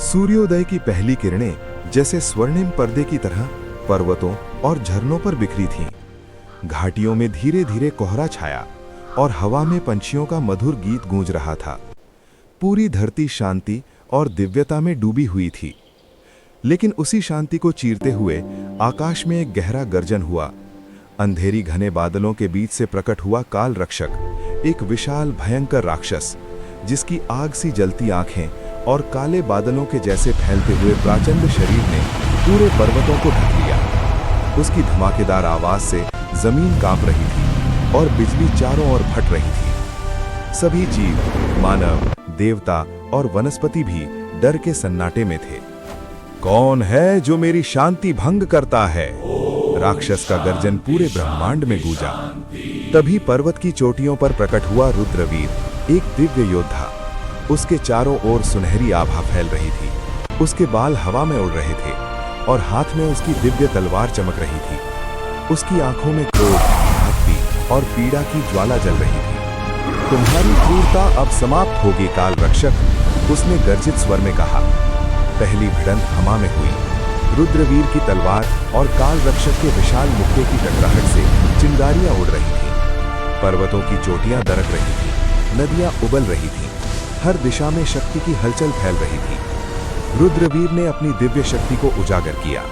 सूर्योदय की पहली किरणें जैसे स्वर्णिम पर्दे की तरह पर्वतों और झरनों पर बिखरी थीं। घाटियों में धीरे धीरे कोहरा छाया और हवा में पंछियों का मधुर गीत गूंज रहा था। पूरी धरती शांति और दिव्यता में डूबी हुई थी। लेकिन उसी शांति को चीरते हुए आकाश में एक गहरा गर्जन हुआ। अंधेरी घने बादलों के बीच से प्रकट हुआ काल रक्षक, एक विशाल भयंकर राक्षस जिसकी आग सी जलती आंखें और काले बादलों के जैसे फैलते हुए प्रचंड शरीर ने पूरे पर्वतों को ढक लिया। उसकी धमाकेदार आवाज से जमीन कांप रही थी और बिजली चारों ओर फट रही थी। सभी जीव, मानव, देवता और वनस्पति भी डर के सन्नाटे में थे। कौन है जो मेरी शांति भंग करता है? राक्षस का गर्जन पूरे ब्रह्मांड में गूंजा। तभी पर्वत की चोटियों पर प्रकट हुआ रुद्रवीर, एक दिव्य योद्धा। उसके चारों ओर सुनहरी आभा फैल रही थी। उसके बाल हवा में उड़ रहे थे और हाथ में उसकी दिव्य तलवार चमक रही थी। उसकी आंखों में क्रोध, भक्ति और पीड़ा की ज्वाला जल रही थी। तुम्हारी क्रूरता अब समाप्त होगी काल रक्षक, उसने गर्जित स्वर में कहा। पहली भिड़ंत हमा में हुई। रुद्रवीर की तलवार और काल रक्षक के विशाल मुक्के की टकराहट से चिंगारियां उड़ रही थीं। पर्वतों की चोटियां दरक रही थीं, नदियां उबल रही थीं, हर दिशा में शक्ति की हलचल फैल रही थी। रुद्रवीर ने अपनी दिव्य शक्ति को उजागर किया।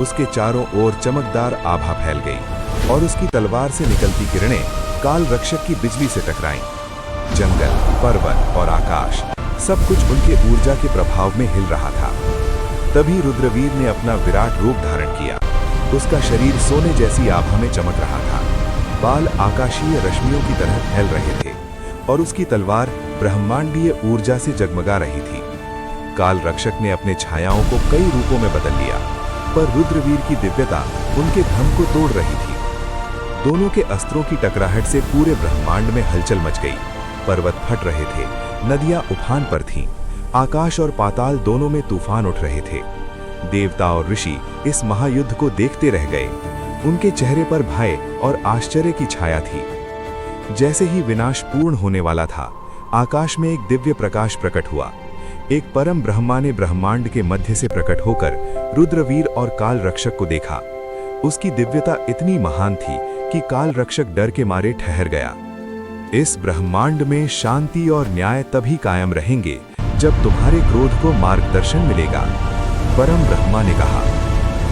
उसके चारों ओर चमकदार आभा फैल गई और उसकी तलवार से निकलती किरणें काल रक्षक की बिजली से टकराईं। जंगल, पर्वत और आकाश सब कुछ उनके ऊर्जा के प्रभाव में हिल रहा था। तभी रुद्रवीर ने अपना विराट रूप धारण किया। उसका शरीर सोने जैसी आभा में चमक रहा था। बाल आकाशीय रश्मियों की तरह फैल रहे थे और उसकी तलवार ब्रह्मांडीय ऊर्जा से जगमगा रही थी। काल रक्षक ने अपने छायाओं को कई रूपों में बदल लिया, पर रुद्रवीर की दिव्यता उनके भ्रम को तोड़ रही थी। दोनों के अस्त्रों की टकराहट से पूरे ब्रह्मांड में हलचल मच गई। पर्वत फट रहे थे, नदियां उफान पर थीं, आकाश और पाताल दोनों में तूफान उठ रहे थे। देवता और ऋषि इस महायुद्ध को देखते रह गए। उनके चेहरे पर भय और आश्चर्य की छाया थी। जैसे ही विनाश पूर्ण होने वाला था, आकाश में एक दिव्य प्रकाश प्रकट हुआ। एक परम ब्रह्मा ने ब्रह्मांड के मध्य से प्रकट होकर रुद्रवीर और काल रक्षक को देखा। उसकी दिव्यता इतनी महान थी कि काल रक्षक डर के मारे ठहर गया। इस ब्रह्मांड में शांति और न्याय तभी कायम रहेंगे जब तुम्हारे क्रोध को मार्गदर्शन मिलेगा, परम ब्रह्मा ने कहा।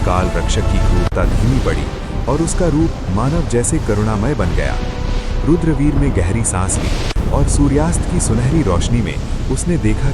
काल रक्षक की क्रूरता धीमी पड़ी और उसका रूप मानव जैसे करुणामय बन गया। रुद्रवीर में गहरी सांस ली और सूर्यास्त की सुनहरी रोशनी में उसने देखा